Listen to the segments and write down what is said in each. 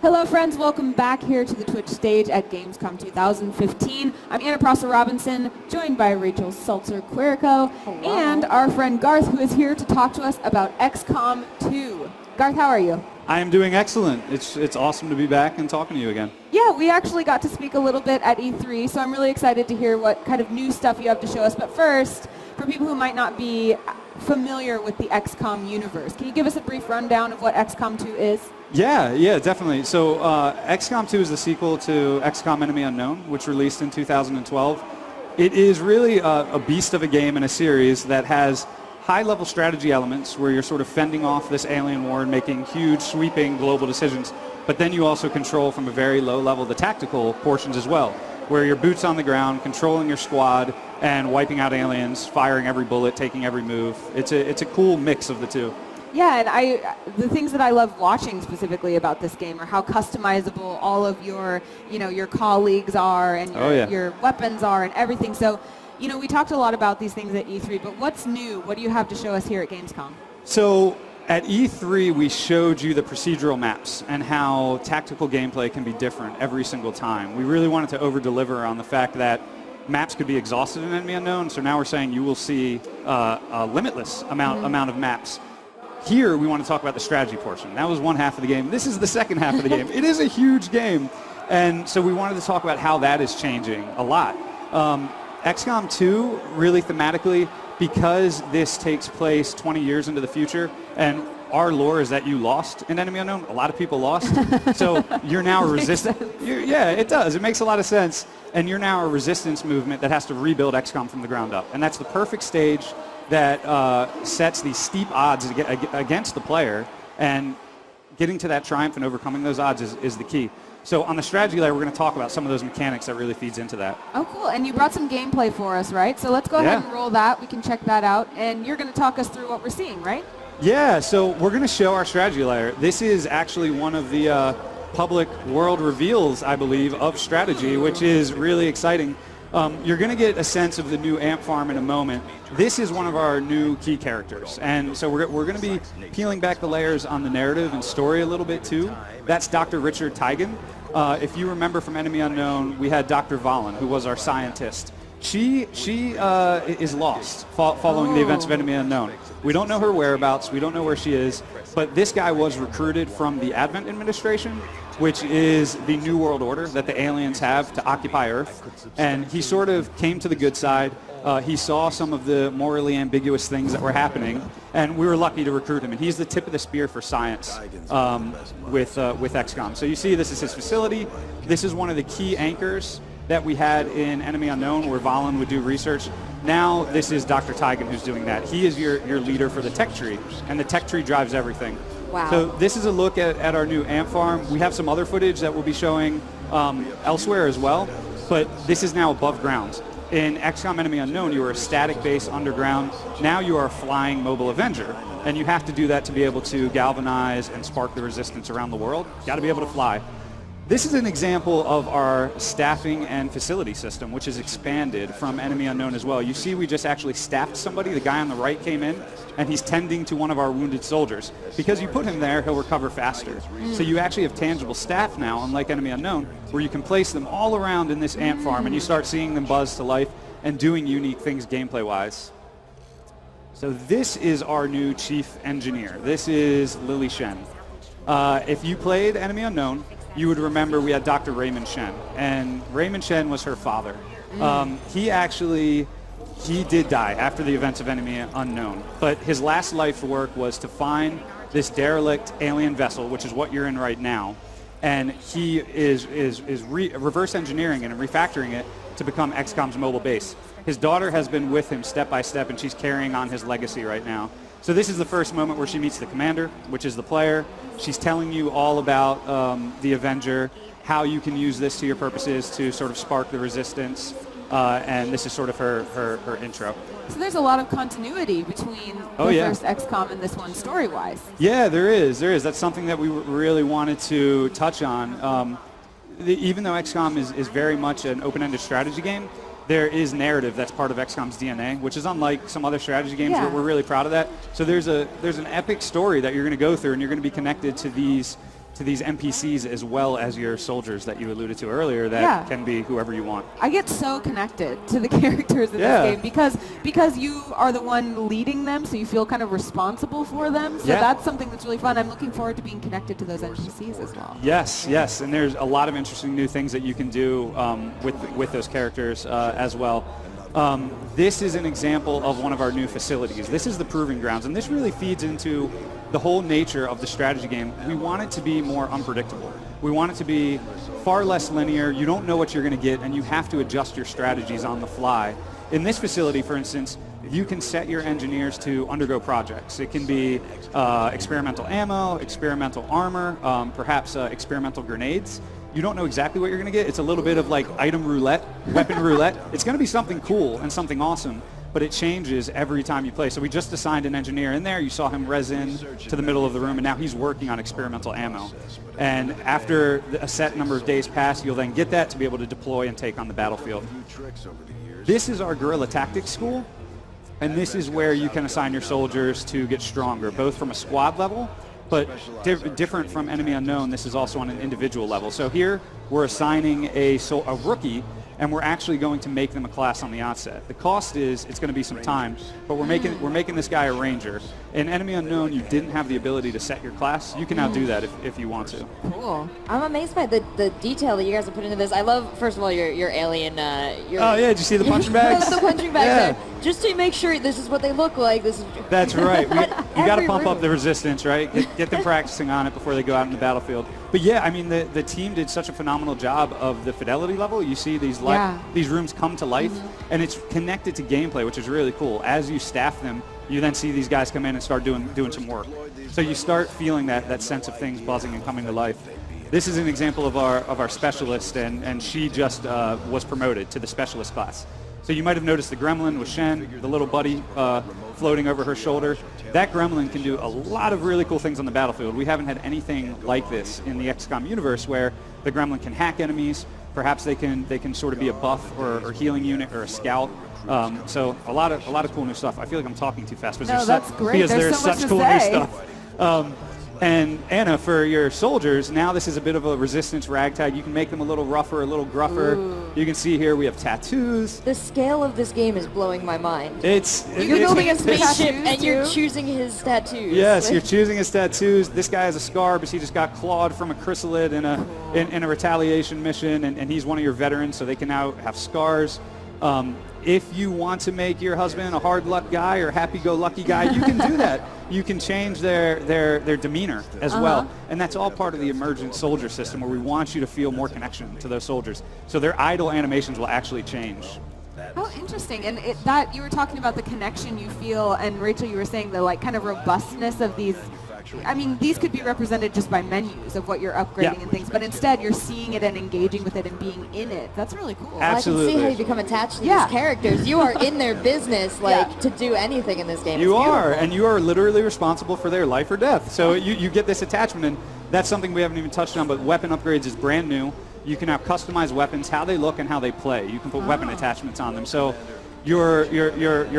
Hello friends, welcome back here to the Twitch stage at Gamescom 2015. I'm Anna Prosser-Robinson, joined by Rachel Seltzer-Quirico, and our friend Garth, who is here to talk to us about XCOM 2. Garth, how are you? I am doing excellent. It's awesome to be back and talking to you again. Yeah, we actually got to speak a little bit at E3, so I'm really excited to hear what kind of new stuff you have to show us. But first, for people who might not be familiar with the XCOM universe, can you give us a brief rundown of what XCOM 2 is? Yeah, definitely. So XCOM 2 is the sequel to XCOM Enemy Unknown, which released in 2012. It is really a beast of a game and a series that has high-level strategy elements where you're sort of fending off this alien war and making huge, sweeping global decisions. But then you also control from a very low level the tactical portions as well, where you're boots on the ground, controlling your squad, and wiping out aliens, firing every bullet, taking every move. It's a cool mix of the two. Yeah, and the things that I love watching specifically about this game are how customizable all of your colleagues are and your weapons are and everything. So, we talked a lot about these things at E3, but what's new? What do you have to show us here at Gamescom? So at E3, we showed you the procedural maps and how tactical gameplay can be different every single time. We really wanted to over-deliver on the fact that maps could be exhausted in Enemy Unknown, so now we're saying you will see a limitless amount of maps. Here, we want to talk about the strategy portion. That was one half of the game. This is the second half of the game. It is a huge game, and so we wanted to talk about how that is changing a lot. XCOM 2, really thematically, because this takes place 20 years into the future, and our lore is that you lost in Enemy Unknown. A lot of people lost, so you're now a resistance. Yeah, it does. It makes a lot of sense, and you're now a resistance movement that has to rebuild XCOM from the ground up, and that's the perfect stage that sets these steep odds against the player, and getting to that triumph and overcoming those odds is the key. So on the strategy layer, we're going to talk about some of those mechanics that really feeds into that. Oh, cool. And you brought some gameplay for us, right? So let's go ahead and roll that. We can check that out. And you're going to talk us through what we're seeing, right? Yeah, so we're going to show our strategy layer. This is actually one of the public world reveals, I believe, of strategy, which is really exciting. You're going to get a sense of the new amp farm in a moment. This is one of our new key characters, and so we're going to be peeling back the layers on the narrative and story a little bit too. That's Dr. Richard Teigen. If you remember from Enemy Unknown, we had Dr. Valen, who was our scientist. She is lost following the events of Enemy Unknown. We don't know her whereabouts. We don't know where she is. But this guy was recruited from the Advent administration, which is the New World Order that the aliens have to occupy Earth. And he sort of came to the good side. He saw some of the morally ambiguous things that were happening, and we were lucky to recruit him. And he's the tip of the spear for science with XCOM. So you see, this is his facility. This is one of the key anchors that we had in Enemy Unknown, where Valen would do research. Now this is Dr. Teigen who's doing that. He is your leader for the tech tree, and the tech tree drives everything. Wow. So this is a look at our new amp farm. We have some other footage that we'll be showing elsewhere as well, but this is now above ground. In XCOM Enemy Unknown, you were a static base underground. Now you are a flying mobile Avenger, and you have to do that to be able to galvanize and spark the resistance around the world. You got to be able to fly. This is an example of our staffing and facility system, which is expanded from Enemy Unknown as well. You see, we just actually staffed somebody. The guy on the right came in, and he's tending to one of our wounded soldiers. Because you put him there, he'll recover faster. So you actually have tangible staff now, unlike Enemy Unknown, where you can place them all around in this ant farm, and you start seeing them buzz to life and doing unique things gameplay-wise. So this is our new chief engineer. This is Lily Shen. If you played Enemy Unknown, you would remember we had Dr. Raymond Shen, and Raymond Shen was her father. He did die after the events of Enemy Unknown, but his last life work was to find this derelict alien vessel, which is what you're in right now, and he is reverse engineering it and refactoring it to become XCOM's mobile base. His daughter has been with him step by step, and she's carrying on his legacy right now. So this is the first moment where she meets the commander, which is the player. She's telling you all about the Avenger, how you can use this to your purposes to sort of spark the resistance, and this is sort of her intro. So there's a lot of continuity between the first XCOM and this one story-wise. Yeah, there is. That's something that we really wanted to touch on. Even though XCOM is very much an open-ended strategy game, there is narrative that's part of XCOM's DNA, which is unlike some other strategy games. Yeah. We're really proud of that. So there's an epic story that you're going to go through, and you're going to be connected to these to these NPCs as well as your soldiers that you alluded to earlier that can be whoever you want. I get so connected to the characters in this game because you are the one leading them, so you feel kind of responsible for them. So that's something that's really fun. I'm looking forward to being connected to those NPCs as well. Yes, yes, and there's a lot of interesting new things that you can do with those characters as well. This is an example of one of our new facilities. This is the Proving Grounds, and this really feeds into the whole nature of the strategy game. We want it to be more unpredictable. We want it to be far less linear. You don't know what you're going to get, and you have to adjust your strategies on the fly. In this facility, for instance, you can set your engineers to undergo projects. It can be experimental ammo, experimental armor, perhaps experimental grenades. You don't know exactly what you're going to get. It's a little bit of like item roulette, weapon roulette. It's going to be something cool and something awesome, but it changes every time you play. So we just assigned an engineer in there. You saw him res in to the middle of the room, and now he's working on experimental ammo. And after a set number of days pass, you'll then get that to be able to deploy and take on the battlefield. This is our guerrilla tactics school, and this is where you can assign your soldiers to get stronger, both from a squad level, but different from Enemy Unknown. This is also on an individual level. So here we're assigning a rookie, and we're actually going to make them a class on the outset. The cost is it's going to be some time, but we're making this guy a ranger. In Enemy Unknown, you didn't have the ability to set your class. You can now do that if you want to. Cool. I'm amazed by the detail that you guys have put into this. I love, first of all, your alien. Oh yeah, did you see the punching bags? The punching bags there. Just to make sure this is what they look like. This is. That's right. You got to pump up the resistance, right? Get them practicing on it before they go out in the battlefield. But yeah, I mean, the team did such a phenomenal job of the fidelity level. You see these rooms come to life, and it's connected to gameplay, which is really cool. As you staff them, you then see these guys come in and start doing some work. So you start feeling that sense of things buzzing and coming to life. This is an example of our specialist, and she just was promoted to the specialist class. So you might have noticed the gremlin with Shen, the little buddy floating over her shoulder. That gremlin can do a lot of really cool things on the battlefield. We haven't had anything like this in the XCOM universe where the gremlin can hack enemies. Perhaps they can sort of be a buff or healing unit or a scout. So a lot of cool new stuff. I feel like I'm talking too fast, but that's great. Because there's so such much cool to new say. stuff. And Anna, for your soldiers, now this is a bit of a resistance ragtag. You can make them a little rougher, a little gruffer. Ooh. You can see here we have tattoos. The scale of this game is blowing my mind. You're building a spaceship and you're choosing his tattoos. Yes, you're choosing his tattoos. This guy has a scar because he just got clawed from a chrysalid in a retaliation mission, and he's one of your veterans, so they can now have scars. If you want to make your husband a hard luck guy or happy-go-lucky guy, you can do that. You can change their demeanor as well. And that's all part of the emergent soldier system where we want you to feel more connection to those soldiers. So their idle animations will actually change. Oh, interesting. And that you were talking about the connection you feel, and Rachel, you were saying the kind of robustness of these. I mean, these could be represented just by menus of what you're upgrading and things, but instead you're seeing it and engaging with it and being in it. That's really cool. Absolutely. I can see how you become attached to these characters. You are in their business, to do anything in this game. You are, and you are literally responsible for their life or death. So you get this attachment, and that's something we haven't even touched on, but weapon upgrades is brand new. You can have customized weapons, how they look and how they play. You can put weapon attachments on them. So your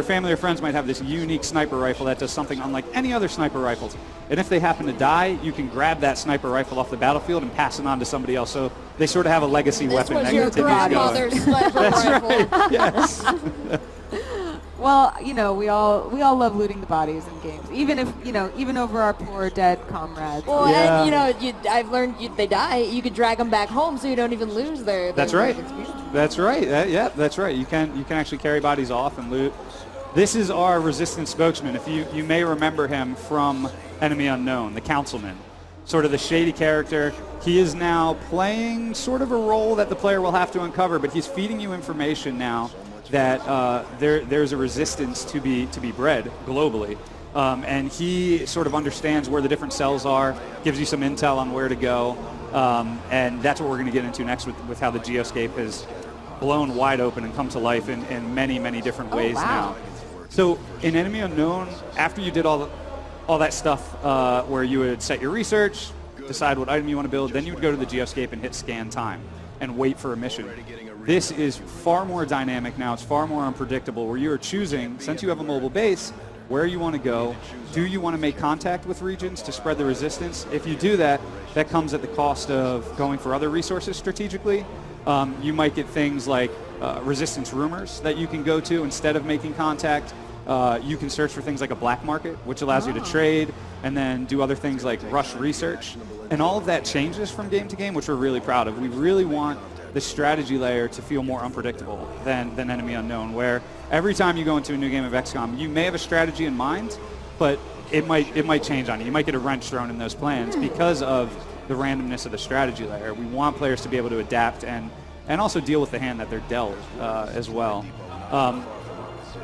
family or friends might have this unique sniper rifle that does something unlike any other sniper rifles. And if they happen to die, you can grab that sniper rifle off the battlefield and pass it on to somebody else. So they sort of have a legacy weapon that your continues going. grandmother's sniper rifle. Right. Yes. Well, we all love looting the bodies in games, even over our poor dead comrades. Well, and I've learned they die. You could drag them back home, so you don't even lose their. That's right. That's right. That's right. You can actually carry bodies off and loot. This is our resistance spokesman. If you may remember him from Enemy Unknown, the councilman, sort of the shady character. He is now playing sort of a role that the player will have to uncover, but he's feeding you information now that there's a resistance to be bred globally. And he sort of understands where the different cells are, gives you some intel on where to go, and that's what we're going to get into next with how the geoscape has blown wide open and come to life in many, many different ways now. So in Enemy Unknown, after you did all that stuff where you would set your research, decide what item you want to build, then you would go to the geoscape and hit scan time and wait for a mission. This is far more dynamic now. It's far more unpredictable, where you are choosing, since you have a mobile base, where you want to go. Do you want to make contact with regions to spread the resistance? If you do that, that comes at the cost of going for other resources strategically. You might get things like resistance rumors that you can go to instead of making contact. You can search for things like a black market, which allows you to trade and then do other things like rush research. And all of that changes from game to game, which we're really proud of. We really want the strategy layer to feel more unpredictable than Enemy Unknown, where every time you go into a new game of XCOM, you may have a strategy in mind, but it might change on you. You might get a wrench thrown in those plans because of the randomness of the strategy layer. We want players to be able to adapt and also deal with the hand that they're dealt as well.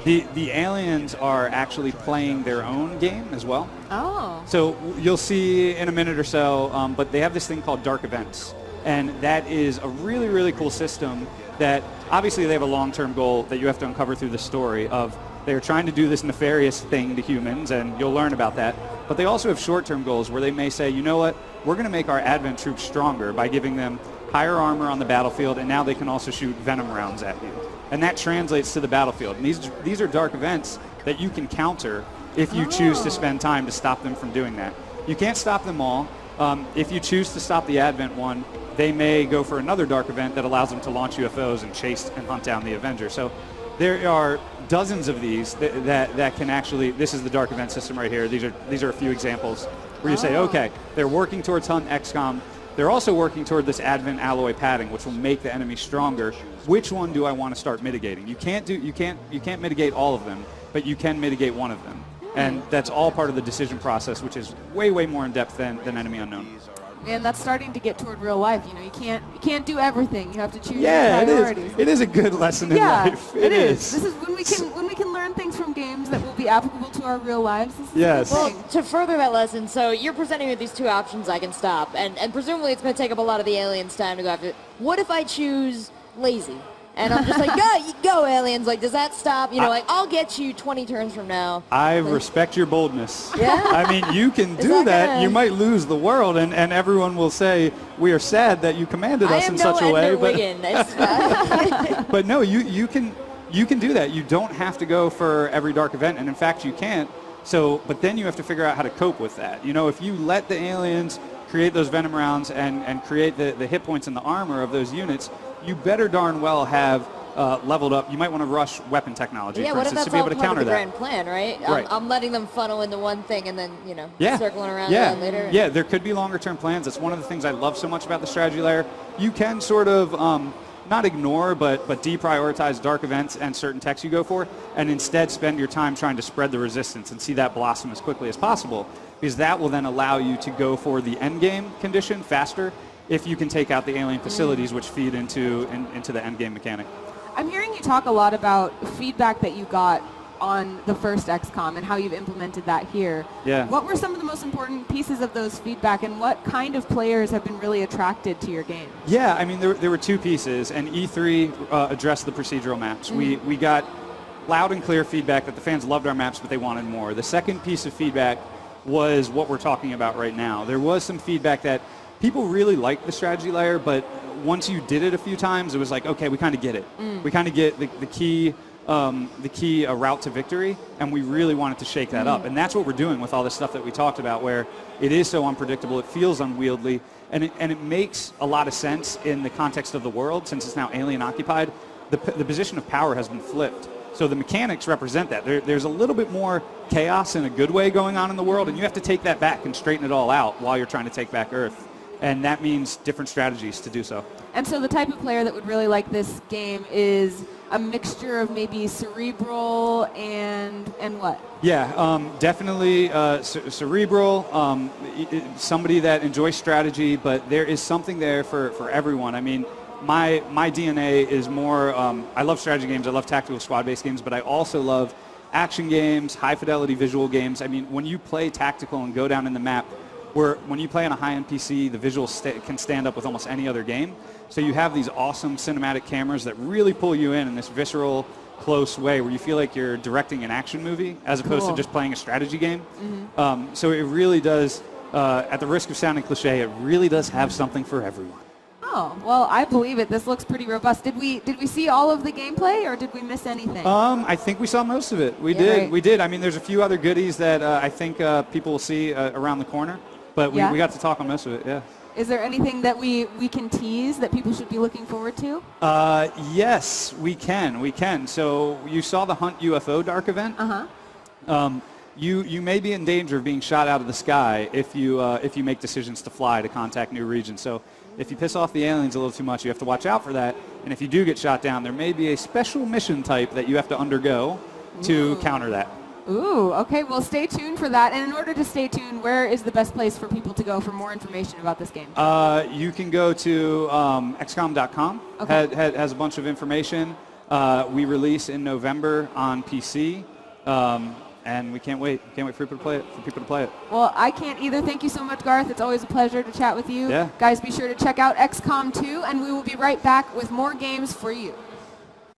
The aliens are actually playing their own game as well. Oh. So you'll see in a minute or so, but they have this thing called Dark Events. And that is a really, really cool system that obviously they have a long-term goal that you have to uncover through the story of they're trying to do this nefarious thing to humans, and you'll learn about that. But they also have short-term goals where they may say, you know what, we're going to make our Advent troops stronger by giving them higher armor on the battlefield, and now they can also shoot venom rounds at you. And that translates to the battlefield. And these are dark events that you can counter if you choose to spend time to stop them from doing that. You can't stop them all. If you choose to stop the Advent one, they may go for another dark event that allows them to launch UFOs and chase and hunt down the Avenger. So there are dozens of these that can actually, this is the dark event system right here. These are a few examples where you say, okay, they're working towards hunting XCOM. They're also working toward this Advent alloy padding, which will make the enemy stronger. Which one do I want to start mitigating? You can't mitigate all of them, but you can mitigate one of them. And that's all part of the decision process, which is way, way more in depth than Enemy Unknown. And that's starting to get toward real life. You know, you can't do everything. You have to choose your priorities. It is a good lesson in life. It is. This is when we can learn things from games that will be applicable to our real lives. This is yes. Well, to further that lesson, so you're presenting with these two options I can stop, and presumably it's going to take up a lot of the aliens' time to go after it. What if I choose lazy? And I'm just like, go aliens. Like, does that stop? You know, like, I'll get you 20 turns from now. I respect your boldness. Yeah? I mean, you can do that. You might lose the world, and everyone will say, we are sad that you commanded us in such a way. But no, you can do that. You don't have to go for every dark event, and in fact, you can't. So, but then you have to figure out how to cope with that. You know, if you let the aliens create those venom rounds and create the hit points and the armor of those units, you better darn well have leveled up. You might want to rush weapon technology, for instance, to be able to counter that. Yeah, what if that's all part of the grand plan, right? I'm letting them funnel into one thing and then, circling around later. Yeah, there could be longer-term plans. That's one of the things I love so much about the strategy layer. You can sort of not ignore, but deprioritize dark events and certain techs you go for, and instead spend your time trying to spread the resistance and see that blossom as quickly as possible, because that will then allow you to go for the end game condition faster if you can take out the alien facilities which feed into the end game mechanic. I'm hearing you talk a lot about feedback that you got on the first XCOM and how you've implemented that here. Yeah. What were some of the most important pieces of those feedback, and what kind of players have been really attracted to your game? Yeah, I mean, there were two pieces, and E3 addressed the procedural maps. We got loud and clear feedback that the fans loved our maps, but they wanted more. The second piece of feedback was what we're talking about right now. There was some feedback that people really liked the strategy layer, but once you did it a few times, it was like, okay, we kind of get it. We kind of get the key route to victory, and we really wanted to shake that up. And that's what we're doing with all this stuff that we talked about, where it is so unpredictable, it feels unwieldy, and it makes a lot of sense in the context of the world, since it's now alien occupied. The position of power has been flipped. So the mechanics represent that. There's a little bit more chaos in a good way going on in the world, and you have to take that back and straighten it all out while you're trying to take back Earth. And that means different strategies to do so. And so the type of player that would really like this game is a mixture of maybe cerebral and what? Yeah, definitely cerebral, somebody that enjoys strategy, but there is something there for everyone. I mean, my DNA is more, I love strategy games, I love tactical squad-based games, but I also love action games, high-fidelity visual games. I mean, when you play tactical and go down in the map, when you play on a high-end PC, the visuals can stand up with almost any other game. So you have these awesome cinematic cameras that really pull you in this visceral, close way where you feel like you're directing an action movie as opposed to just playing a strategy game. So it really does, at the risk of sounding cliche, it really does have something for everyone. Oh, well, I believe it. This looks pretty robust. Did we see all of the gameplay, or did we miss anything? I think we saw most of it. We did. Right. We did. I mean, there's a few other goodies that I think people will see around the corner. But we got to talk on most of it, yeah. Is there anything that we can tease that people should be looking forward to? Yes, we can. So you saw the Hunt UFO Dark event? You may be in danger of being shot out of the sky if you make decisions to fly to contact new regions. So if you piss off the aliens a little too much, you have to watch out for that. And if you do get shot down, there may be a special mission type that you have to undergo to counter that. Ooh, okay. Well, stay tuned for that. And in order to stay tuned, where is the best place for people to go for more information about this game? You can go to XCOM.com. Okay. Has a bunch of information. We release in November on PC. And we can't wait. Can't wait for people to play it. Well, I can't either. Thank you so much, Garth. It's always a pleasure to chat with you. Yeah. Guys, be sure to check out XCOM 2, and we will be right back with more games for you.